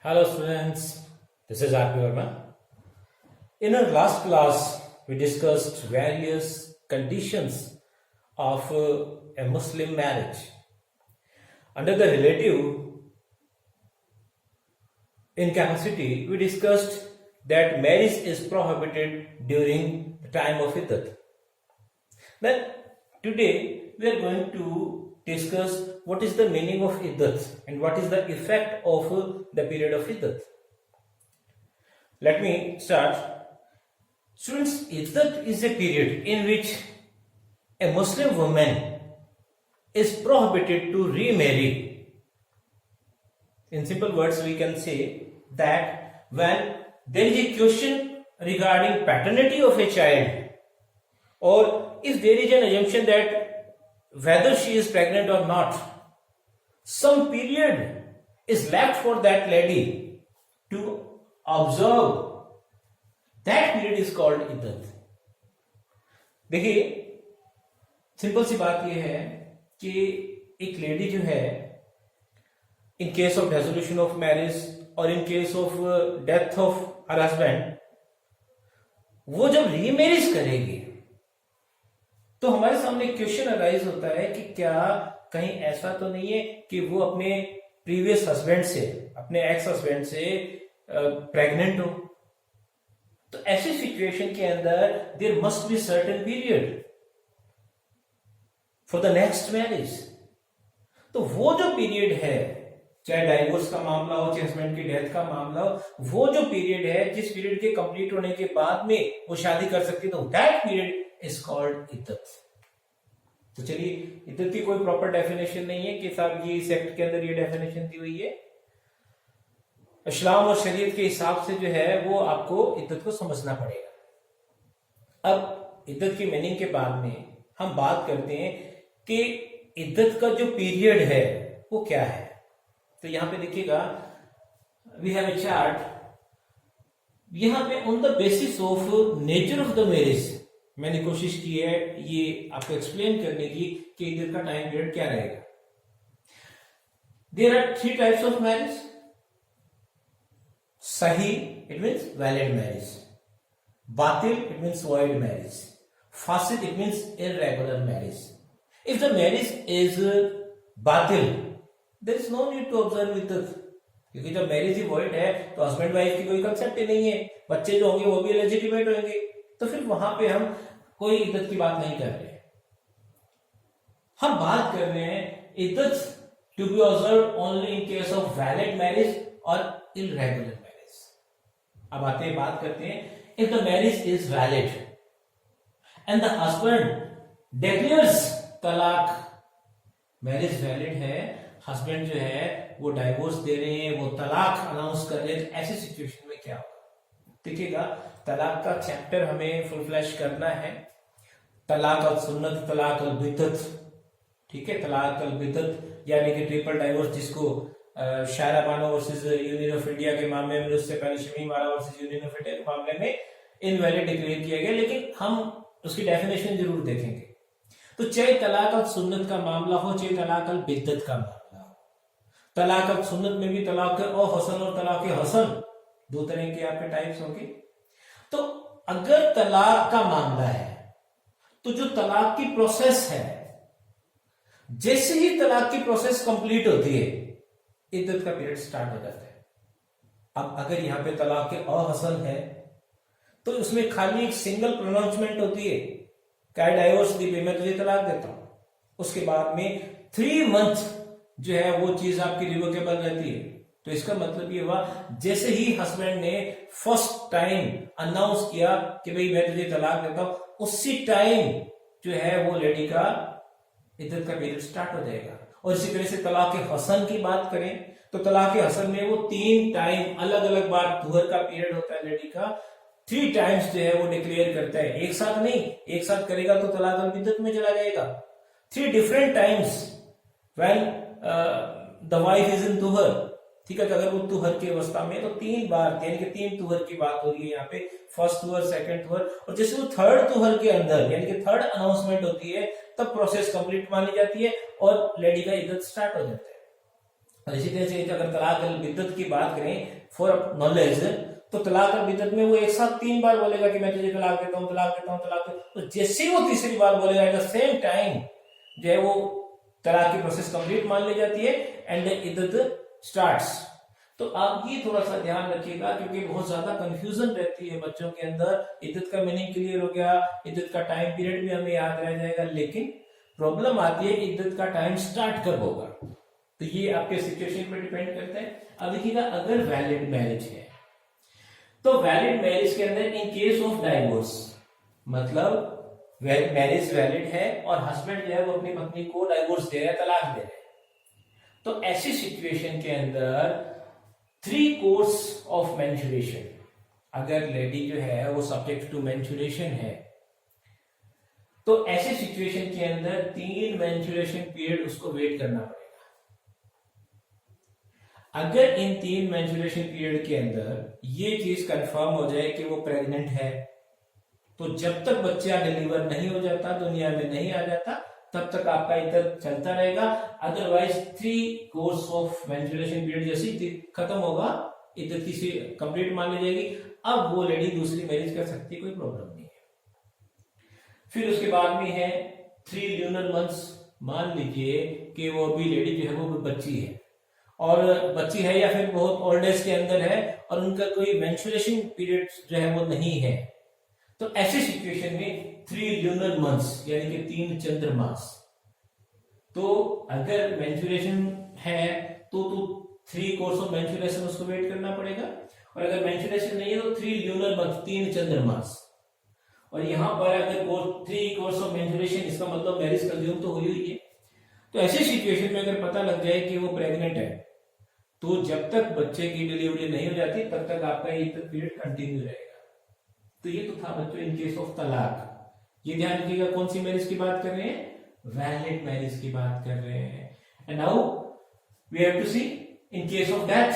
Hello students, this is R.P. Verma. In our last class, we discussed various conditions of a Muslim marriage. Under the relative incapacity, we discussed that marriage is prohibited during the time of iddat. Then today we are going to discuss what is the meaning of iddat and what is the effect of the period of iddat. Let me start. Students, iddat is a period in which a Muslim woman is prohibited to remarry. In simple words, we can say that when there is a question regarding paternity of a child, or if there is an assumption that whether she is pregnant or not, some period is left for that lady to observe. That period is called iddat. देखिए, simple सी बात यह है कि एक lady जो है, in case of resolution of marriage और in case of death of her husband, वो जब रीमैरिज करेगी तो हमारे सामने क्वेश्चन अराइज होता है कि क्या कहीं ऐसा तो नहीं है कि वो अपने प्रीवियस हस्बैंड से, अपने एक्स हस्बैंड से प्रेग्नेंट हो। तो ऐसी सिचुएशन के अंदर there must be certain period for the next marriage. तो वो जो पीरियड है, चाहे डाइवोर्स का मामला हो, चाहे हस्बैंड की डेथ का मामला हो, वो जो पीरियड है जिस पीरियड के कंप्लीट होने के बाद में वो शादी कर सकती है, तो दैट पीरियड इज कॉल्ड इद्दत। तो चलिए, इद्दत की कोई प्रॉपर डेफिनेशन नहीं है कि साहब ये इस एक्ट के अंदर ये डेफिनेशन दी हुई है। इस्लाम और शरीयत के हिसाब से जो है वो आपको इद्दत को समझना पड़ेगा। अब इद्दत की मीनिंग के बाद में हम बात करते हैं कि इद्दत का जो पीरियड है वो क्या है। तो यहां पे देखिएगा, वी हैव ए चार्ट। यहां पे on the basis of nature of the marriage मैंने कोशिश की है ये आपको एक्सप्लेन करने की कि इद्दत का टाइम पीरियड क्या रहेगा। There are 3 types of marriage. सही, इट मीन्स वैलिड मैरिज। बातिल, इट मीन्स वॉइड मैरिज। फासिद, it means irregular marriage. If the marriage is बातिल, there is no need to observe इद्दत, क्योंकि जब मैरिज ही वॉइड है तो हस्बैंड वाइफ की कोई कंसेप्ट ही नहीं है, बच्चे जो होंगे वो भी लेजिटिमेट होंगे, तो फिर वहां पे हम कोई इद्दत की बात नहीं कर रहे। हम बात कर रहे हैं इद्दत to be observe only in case of valid marriage और इर्रेगुलर मैरिज। अब आते हैं, बात करते हैं, if the marriage is valid and the husband declares तलाक, मैरिज वैलिड है, हस्बैंड जो है वो डाइवोर्स दे रहे हैं, वो तलाक अनाउंस कर रहे हैं, तो ऐसी सिचुएशन में क्या होगा। देखिएगा, तलाक का चैप्टर हमें फुल फ्लैश करना है। तलाक अल सुन्नत, तलाक अल बिद्दत, ठीक है, तलाक अल बिद्दत यानी कि ट्रिपल डाइवोर्स, जिसको Shayara Bano versus union of India के मामले में, उससे पहले शमीम वाला वर्सेस यूनियन ऑफ इंडिया के मामले में इनवैलिड डिक्लेयर किया गया, लेकिन हम उसकी डेफिनेशन जरूर देखेंगे। तो चाहे तलाक अल सुन्नत का मामला हो, चाहे तलाक अल बिद्दत का मामला हो, तलाक अल सुन्नत में भी तलाक हसन और तलाक हसन 2 तरह के आपके टाइप्स होंगे। तो अगर तलाक का मामला है तो जो तलाक की प्रोसेस है, जैसे ही तलाक की प्रोसेस कंप्लीट होती है, इद्दत का पीरियड स्टार्ट हो जाता है। अब अगर यहां पे तलाक के अहसन है तो उसमें खाली एक सिंगल प्रोनाउंसमेंट होती है, क्या डाइवोर्स दी, मैं तुझे तलाक देता हूं, उसके बाद में 3 मंथ जो है वो चीज आपकी रिवोकेबल रहती है। तो इसका मतलब ये हुआ, जैसे ही हस्बैंड ने फर्स्ट टाइम अनाउंस किया कि भाई मैं तुझे तलाक देता हूं, उसी टाइम जो है वो लेडी का इद्दत का पीरियड स्टार्ट हो जाएगा। और इसी तरह से तलाक हसन की बात करें तो तलाक हसन में वो 3 टाइम अलग अलग बार तुहर का पीरियड होता है लेडी का, 3 टाइम्स जो है वो डिक्लेयर करता है, एक साथ नहीं, एक साथ करेगा तो तलाक अल बिद्दत में चला जाएगा। 3 different times when the wife is in तुहर, ठीक है, अगर वो तुहर की अवस्था में, तो 3 बार यानी कि 3 तुहर की बात हो रही है यहाँ पे, फर्स्ट तुहर, सेकंड तुहर, और जैसे वो थर्ड तुहर के अंदर यानी कि थर्ड अनाउंसमेंट होती है, तब प्रोसेस कंप्लीट मानी जाती है और लेडी का इद्दत स्टार्ट हो जाता है। और इसी तरह से अगर तलाक अल बिद्दत की बात करें फॉर नॉलेज, तो तलाक अल बिद्दत में वो एक साथ 3 बार बोलेगा कि मैं तुझे तलाक देता हूँ, तलाक देता हूँ, तलाक देता हूँ। तो जैसे ही वो तीसरी बार बोलेगा एट द सेम टाइम जो है वो तलाक की प्रोसेस कंप्लीट मान ली जाती है एंड इद्दत स्टार्ट्स। तो आप ये थोड़ा सा ध्यान रखिएगा क्योंकि बहुत ज्यादा कंफ्यूजन रहती है बच्चों के अंदर। इद्दत का मीनिंग क्लियर हो गया, इद्दत का टाइम पीरियड भी हमें याद रह जाएगा, लेकिन प्रॉब्लम आती है इद्दत का टाइम स्टार्ट कब होगा। तो ये आपके सिचुएशन पे डिपेंड करता है। अब देखिएगा अगर वैलिड मैरिज है तो वैलिड मैरिज के अंदर इन केस ऑफ डाइवोर्स, मतलब मैरिज वैलिड है और हस्बैंड जो है वो अपनी पत्नी को डाइवोर्स दे रहा है, तलाक दे रहा है, तो ऐसी सिचुएशन के अंदर 3 कोर्स ऑफ मेंस्ट्रुएशन, अगर लेडी जो है वो सब्जेक्ट टू मेंस्ट्रुएशन है तो ऐसे सिचुएशन के अंदर 3 मेंस्ट्रुएशन पीरियड उसको वेट करना पड़ेगा। अगर इन 3 मेंस्ट्रुएशन पीरियड के अंदर ये चीज कंफर्म हो जाए कि वो प्रेग्नेंट है, तो जब तक बच्चा डिलीवर नहीं हो जाता, दुनिया में नहीं आ जाता, तब तक आपका इद्दत चलता रहेगा। Otherwise 3 course of menstruation period जैसे खत्म होगा, इद्दत की कंप्लीट मान ली जाएगी। अब वो लेडी दूसरी मैरिज कर सकती है, कोई प्रॉब्लम नहीं है। फिर उसके बाद में है 3 ल्यूनर मंथ्स। मान लीजिए कि वो अभी लेडी जो है वो बच्ची है, और बच्ची है या फिर बहुत ओल्ड एज के अंदर है और उनका कोई मेंस्ट्रुएशन पीरियड जो है वो नहीं है, तो ऐसी सिचुएशन में 3 ल्यूनर मंथ्स यानी कि 3 चंद्रमास। तो अगर मेंस्ट्रुएशन है तो 3 कोर्स ऑफ मेंस्ट्रुएशन उसको वेट करना पड़ेगा, और अगर मेंस्ट्रुएशन नहीं है तो 3 ल्यूनर मंथ, 3 चंद्रमास। और यहां पर अगर 3 कोर्स ऑफ मेंस्ट्रुएशन, इसका मतलब मैरिज कंज्यूम तो हुई हुई है। तो ऐसी सिचुएशन में अगर पता लग जाए कि वो प्रेग्नेंट है, तो जब तक बच्चे की डिलीवरी नहीं हो जाती तब तक आपका ये पीरियड कंटिन्यू रहेगा। तो ये तो था बच्चों इन केस ऑफ तलाक। ये ध्यान रखिएगा कौन सी मैरिज की बात कर रहे हैं, वैलिड मैरिज की बात कर रहे हैं। And now we have to see in case of death.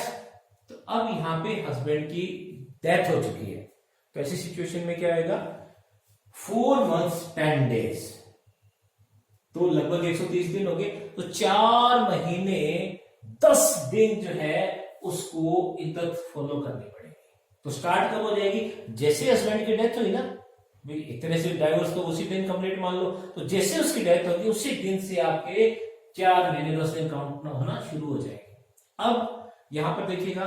तो अब यहां पे हस्बैंड की डेथ हो चुकी है, तो ऐसी सिचुएशन में क्या आएगा, 4 months 10 days, तो लगभग 130 दिन हो गए। तो 4 महीने 10 दिन जो है उसको इद्दत फॉलो करनी पड़ेगी। तो स्टार्ट कब हो जाएगी, जैसे हस्बैंड की डेथ हुई ना, एक तरह से डाइवोर्स तो उसी दिन कंप्लीट मान लो, तो जैसे उसकी डेथ होगी उसी दिन से आपके 4 महीने 10 दिन काउंट होना शुरू हो जाएगी। अब यहां पर देखिएगा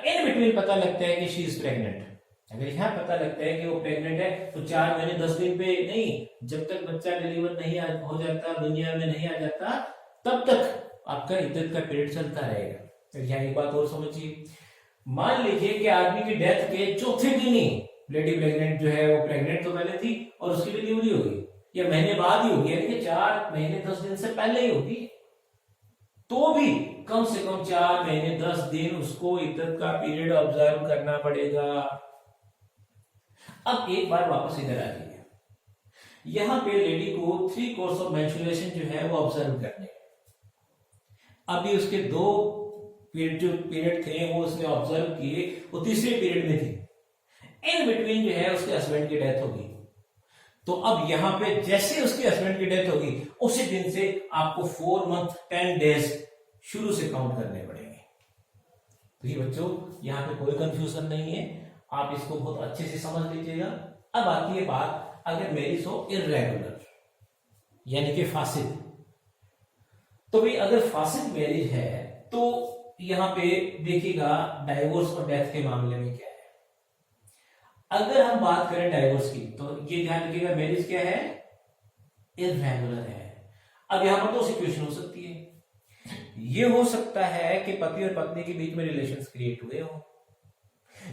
इन बिटवीन पता लगता है कि शी इज प्रेग्नेंट। अगर यहां पता लगता है कि वो प्रेग्नेंट है तो 4 महीने 10 दिन पे नहीं, जब तक बच्चा डिलीवर नहीं हो जाता, दुनिया में नहीं आ जाता, तब तक आपका इद्दत का पीरियड चलता रहेगा। तो यहाँ एक बात और समझिए, मान लीजिए कि आदमी की डेथ के चौथे दिन ही लेडी प्रेग्नेंट जो है वो प्रेग्नेंट तो पहले थी और उसकी डिलीवरी होगी, या महीने बाद ही होगी, यानी कि 4 महीने 10 दिन से पहले ही होगी, तो भी कम से कम 4 महीने 10 दिन उसको इद्दत का पीरियड ऑब्जर्व करना पड़ेगा। अब एक बार वापस इधर आ जाइए, यहां पे लेडी को 3 कोर्स ऑफ मेंस्ट्रुएशन जो है वो ऑब्जर्व करने। अभी उसके 2 पीरियड थे वो उसने ऑब्जर्व किए, वो तीसरे पीरियड में थे। इन बिटवीन जो है उसके हस्बैंड की डेथ होगी। तो अब यहां पे जैसे उसके हस्बैंड की डेथ होगी उसी दिन से आपको 4 month 10 days शुरू से काउंट करने पड़ेंगे। तो ये बच्चों यहां पे कोई कंफ्यूजन नहीं है, आप इसको बहुत अच्छे से समझ लीजिएगा। अब आती है बात अगर मैरिज हो इर्रेगुलर यानी कि फासिद। तो भाई अगर फासिद मैरिज है तो यहां पे देखिएगा डाइवोर्स और डेथ के मामले में क्या है। अगर हम बात करें डाइवोर्स की तो ये ध्यान रखिएगा मैरिज क्या है, इर्रेगुलर है। अब यहां पर 2 सिचुएशन हो सकती है। ये हो सकता है कि पति और पत्नी के बीच में रिलेशंस क्रिएट हुए हो,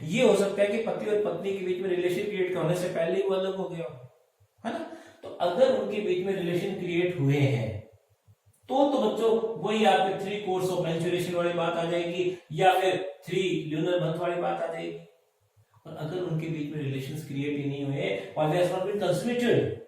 ये हो सकता है कि पति और पत्नी के बीच में रिलेशन क्रिएट होने से पहले ही वो अलग हो गया हो, है ना। तो अगर उनके बीच में रिलेशन क्रिएट हुए हैं तो बच्चों वही आपके 3 कोर्स ऑफ मेंस्ट्रुएशन वाली बात आ जाएगी, या फिर 3 ल्यूनर मंथ वाली बात आ जाएगी। और अगर उनके बीच में रिलेशंस क्रिएट ही नहीं हुए और they have not been consummated,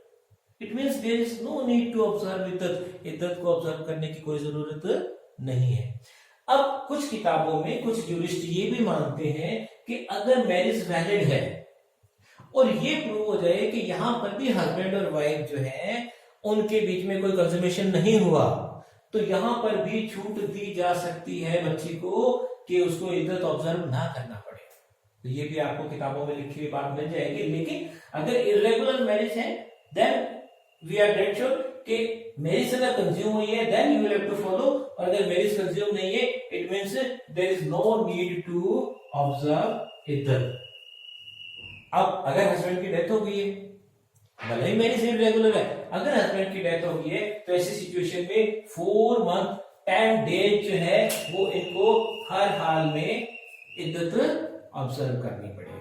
it means there is no need to observe इद्दत। इद्दत को ऑब्जर्व करने की कोई जरूरत नहीं है। अब कुछ किताबों में कुछ ज्यूरिस्ट ये भी मानते हैं कि अगर मैरिज वैलिड है और ये प्रूव हो जाए कि यहां पर भी हस्बैंड और वाइफ जो है उनके बीच में कोई कंसुमेशन नहीं हुआ, तो यहां पर भी छूट दी जा सकती है बच्ची को कि उसको इद्दत ऑब्जर्व ना करना पड़े। तो ये भी आपको किताबों में लिखी हुई बात मिल जाएगी। लेकिन अगर इरेगुलर मैरिज है then we are dead sure कि मैरिज अगर कंज्यूम हुई है then you will have to follow, और अगर मैरिज कंज्यूम नहीं है it means there is no need to observe इद्दत। अब अगर हस्बैंड की डेथ हो गई है, भले ही मैरिज इरेगुलर है, अगर हस्बैंड की डेथ हो गई है तो ऐसी सिचुएशन में 4 मंथ 10 डेज जो है वो इनको हर हाल में इद्दत ऑब्जर्व करनी पड़ेगी।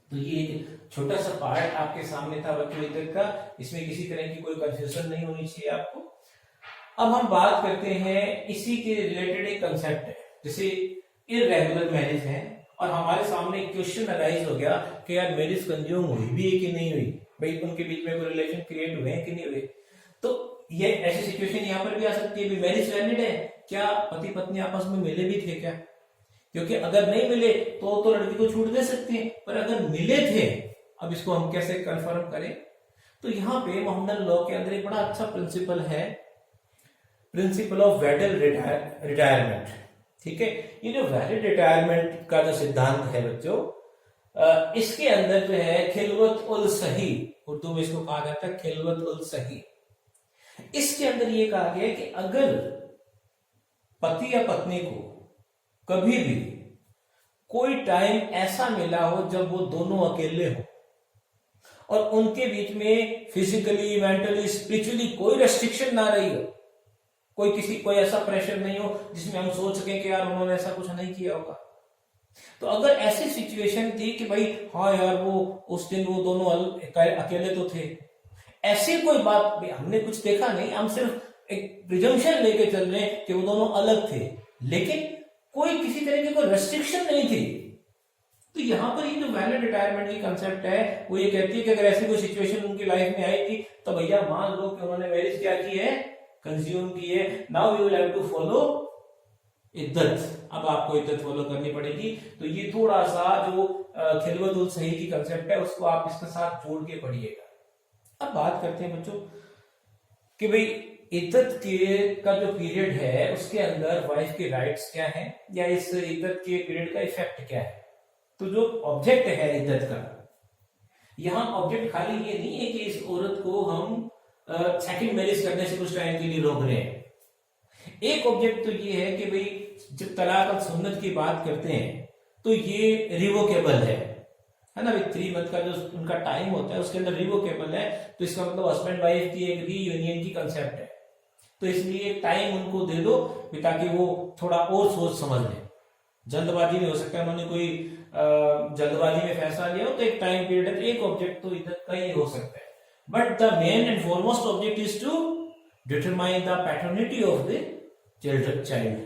तो ये एक छोटा सा पार्ट आपके सामने था बच्चों इद्दत का, इसमें किसी तरह की कोई कंफ्यूजन नहीं होनी चाहिए आपको। अब हम बात करते हैं इसी के रिलेटेड एक कंसेप्ट है, जैसे इरेगुलर मैरिज है और हमारे सामने एक क्वेश्चन अराइज हो गया कि यार मैरिज कंज्यूम हुई भी है कि नहीं हुई, भाई उनके बीच में कोई रिलेशन क्रिएट हुए हैं कि नहीं हुए। तो ये ऐसी सिचुएशन यहाँ पर भी आ सकती है, मैरिज वैलिड है, क्या पति पत्नी आपस में मिले भी थे क्या? क्योंकि अगर नहीं मिले तो लड़की को छूट दे सकती है, पर अगर मिले थे, अब इसको हम कैसे कंफर्म करें? तो यहाँ पे मोहम्मदन लॉ के अंदर एक बड़ा अच्छा प्रिंसिपल है, प्रिंसिपल ऑफ वैलिड रिटायरमेंट। ठीक है, ये जो वैलिड रिटायरमेंट का जो सिद्धांत है बच्चों, इसके अंदर जो है खिलवत उल सही, उर्दू में इसको कहा जाता है खिलवत उल सही। इसके अंदर ये कहा गया है कि अगर पति या पत्नी को कभी भी कोई टाइम ऐसा मिला हो जब वो दोनों अकेले हो और उनके बीच में फिजिकली, मेंटली, स्पिरिचुअली कोई रेस्ट्रिक्शन ना रही हो, कोई ऐसा प्रेशर नहीं हो जिसमें हम सोच सकें कि यार उन्होंने ऐसा कुछ नहीं किया होगा। तो अगर ऐसी सिचुएशन थी कि भाई हाँ यार वो उस दिन वो दोनों अकेले तो थे, ऐसी कोई बात हमने कुछ देखा नहीं, हम सिर्फ एक प्रिजम्पशन लेके चल रहे हैं कि वो दोनों अलग थे, लेकिन कोई किसी तरह की कोई रेस्ट्रिक्शन नहीं थी। तो यहाँ पर ये जो वैलिड रिटायरमेंट की कंसेप्ट है वो ये कहती है कि अगर ऐसी कोई सिचुएशन उनकी लाइफ में आई थी तो भैया मान लो कि उन्होंने मैरिज क्या की है, कंज्यूम की है, now you will have to follow इद्दत। अब आपको इद्दत फॉलो करनी पड़ेगी। तो ये थोड़ा सा जो खिलवत उल सही की कंसेप्ट है उसको आप इसके साथ जोड़ के पढ़िएगा। अब बात करते हैं बच्चों कि भाई इद्दत का जो पीरियड है उसके अंदर वाइफ के राइट्स क्या हैं या इस इद्दत के पीरियड का इफेक्ट क्या है। तो जो ऑब्जेक्ट है इद्दत का, यहाँ ऑब्जेक्ट खाली ये नहीं है कि इस औरत को हम सेकंड मैरिज करने से कुछ टाइम के लिए रोक रहे हैं। एक ऑब्जेक्ट तो ये है कि भाई जब तलाक और सुन्नत की बात करते हैं तो ये रिवोकेबल है ना भाई, 3 मंथ का जो उनका टाइम होता है उसके अंदर रिवोकेबल है। तो इसका मतलब हस्बैंड वाइफ की एक रीयूनियन की कंसेप्ट है। तो इसलिए टाइम उनको दे दो ताकि वो थोड़ा और सोच समझ लें। जल्दबाजी में हो सकता है उन्होंने कोई जल्दबाजी में फैसला लिया हो, तो एक टाइम पीरियड है। तो एक ऑब्जेक्ट तो इद्दत का ही हो सकता है, but the main and foremost object is to determine the paternity of the child,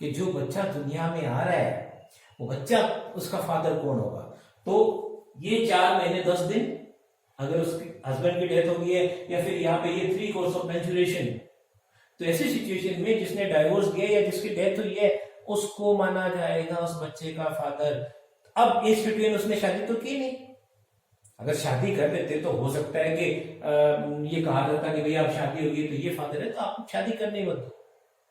कि जो बच्चा दुनिया में आ रहा है वो बच्चा उसका फादर कौन होगा। तो ये 4 महीने 10 दिन अगर उसके हस्बैंड की डेथ हो गई है, या फिर यहाँ पे ये 3 कोर्स ऑफ मेंस्ट्रुएशन, तो ऐसी सिचुएशन में जिसने डाइवोर्स दिया या जिसकी डेथ हुई है उसको माना जाएगा उस बच्चे का फादर। अब इस बिटवीन उसने शादी तो की नहीं, अगर शादी कर देते तो हो सकता है कि ये कहा जाता कि भैया अब शादी होगी तो ये फादर है, तो आप शादी करने मत दो।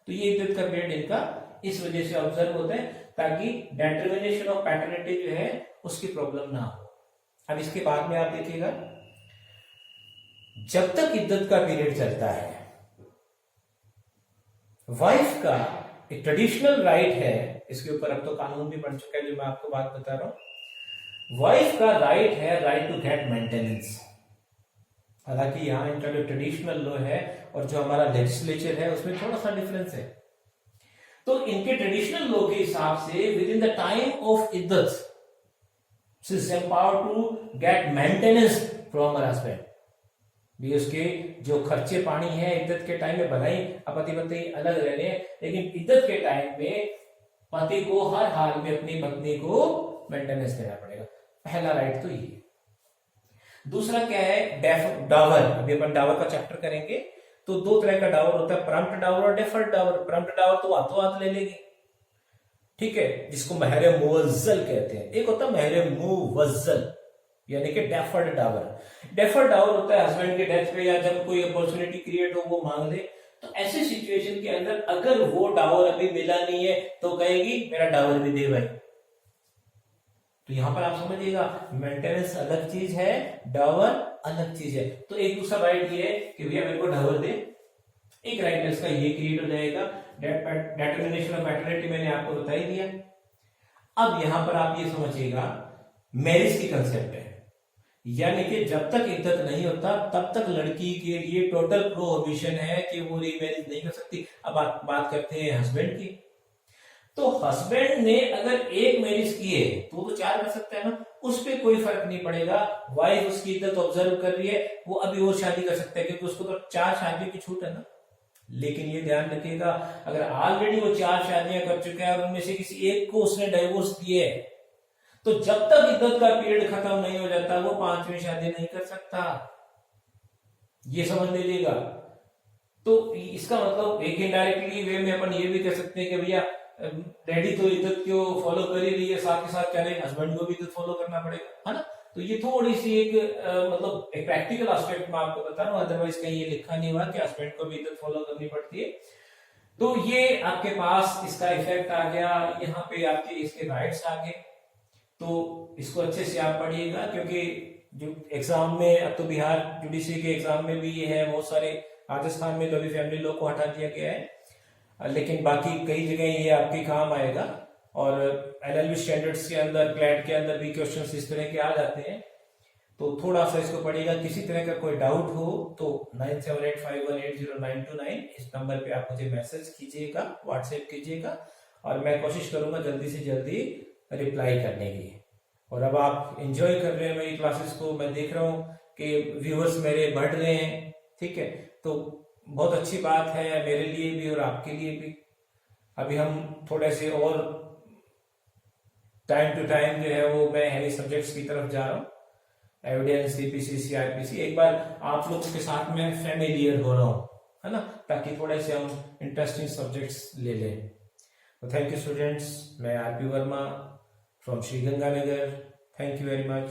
तो ये इद्दत का पीरियड इनका इस वजह से ऑब्जर्व होता है ताकि डिटरमिनेशन ऑफ पैटर्निटी जो है उसकी प्रॉब्लम ना हो। अब इसके बाद में आप देखिएगा, जब तक इद्दत का पीरियड चलता है वाइफ का एक ट्रेडिशनल राइट है, इसके ऊपर अब तो कानून भी बन चुका है जो मैं आपको बात बता रहा हूं, वाइफ का राइट है राइट टू गेट मेंटेनेंस। हालांकि यहाँ इनका जो ट्रेडिशनल लॉ है और जो हमारा लेजिस्लेचर है उसमें थोड़ा सा डिफरेंस है। तो इनके ट्रेडिशनल लॉ के हिसाब से within the time of इद्दत she is empowered to get maintenance from her husband. भी उसके जो खर्चे पानी है इद्दत के टाइम में बनाई, अब पति पत्नी अलग रह रहे हैं, लेकिन इद्दत के टाइम में पति को हर हाल में अपनी पत्नी को मेंटेनेंस देना पड़ेगा। पहला राइट तो ये। दूसरा क्या है, डावर। अभी अपन डावर का चैप्टर करेंगे। तो 2 तरह का डावर होता है, प्रॉम्प्ट डावर और डेफर्ड डावर। प्रॉम्प्ट डावर तो हाथों हाथ ले लेगी, ठीक है, जिसको महर मुवज्जल कहते हैं। एक होता है महर मुवज्जल यानी कि डेफर्ड डावर। डेफर्ड डावर होता है हस्बैंड के डेथ पे या जब कोई अपॉर्चुनिटी क्रिएट हो वो मांग ले, तो ऐसे सिचुएशन के अंदर अगर वो डावर अभी मिला नहीं है तो कहेगी मेरा डावर भी दे भाई। तो यहां पर आप समझिएगा, मेंटेनेंस अलग चीज है, डावर अलग चीज है। तो एक दूसरा राइट ये है कि भैया मेरे को डावर दे, एक राइट इसका ये क्रिएट हो जाएगा। डिटर्मिनेशन ऑफ मैटरनिटी मैंने आपको बता ही दिया। अब यहां पर आप ये समझिएगा, मैरिज की कंसेप्ट है, यानी कि जब तक इद्दत नहीं होता तब तक लड़की के लिए टोटल प्रोहिबिशन है कि वो रीमैरिज नहीं कर सकती। अब बात करते हैं हस्बैंड की। तो हस्बैंड ने अगर एक मैरिज की है तो वो तो 4 कर सकता है ना, उस पर कोई फर्क नहीं पड़ेगा। वाइफ उसकी इद्दत ऑब्जर्व कर रही है, वो अभी और शादी कर सकता है क्योंकि उसको तो 4 शादियों की छूट है ना। लेकिन ये ध्यान रखिएगा, अगर ऑलरेडी वो 4 शादियां कर चुका है और उनमें से किसी एक को उसने डाइवोर्स दिए है, तो जब तक इद्दत का पीरियड खत्म नहीं हो जाता वो 5वीं शादी नहीं कर सकता। ये समझ लीजिएगा। तो इसका मतलब एक इनडायरेक्टली वे में अपन ये भी कह सकते हैं कि भैया डैडी तो इद्दत को फॉलो कर ही रही है, साथ के साथ क्या नहीं हस्बैंड को भी इद्दत फॉलो करना पड़ेगा, है ना। तो ये थोड़ी सी एक मतलब एक प्रैक्टिकल एस्पेक्ट में आपको बता रहा हूं, अदरवाइज कहीं ये लिखा नहीं हुआ कि हस्बैंड को भी इद्दत फॉलो करनी पड़ती है। तो ये आपके पास इसका इफेक्ट आ गया, यहाँ पे आपके इसके राइट्स आ गए। तो इसको अच्छे से आप पढ़िएगा, क्योंकि जो एग्जाम में, अब तो बिहार जुडिशरी के एग्जाम में भी ये है, बहुत सारे राजस्थान में तो अभी फैमिली लॉ को हटा दिया गया है, लेकिन बाकी कई जगह ये आपके काम आएगा। और एलएलबी स्टैंडर्ड्स के अंदर, क्लैट के अंदर भी क्वेश्चंस इस तरह के आ जाते हैं। तो थोड़ा सा इसको पढ़िएगा। किसी तरह का कोई डाउट हो तो 9785180929 इस नंबर पे आप मुझे मैसेज कीजिएगा, व्हाट्सएप कीजिएगा, और मैं कोशिश करूंगा जल्दी से जल्दी रिप्लाई करने की। और अब आप एंजॉय कर रहे हैं मेरी क्लासेस को, मैं देख रहा हूँ कि व्यूअर्स मेरे बढ़ रहे हैं, ठीक है, तो बहुत अच्छी बात है मेरे लिए भी और आपके लिए भी। अभी हम थोड़े से और टाइम टू टाइम जो है वो मैं हैवी सब्जेक्ट्स की तरफ जा रहा हूँ, एविडेंस, सीपीसी, सीआरपीसी, एक बार आप लोगों के साथ में फैमिलियर हो रहा हूँ, है ना, ताकि थोड़े से हम इंटरेस्टिंग सब्जेक्ट्स ले लें। तो थैंक यू स्टूडेंट्स, मैं RP Verma from Shri Ganganagar, thank you very much.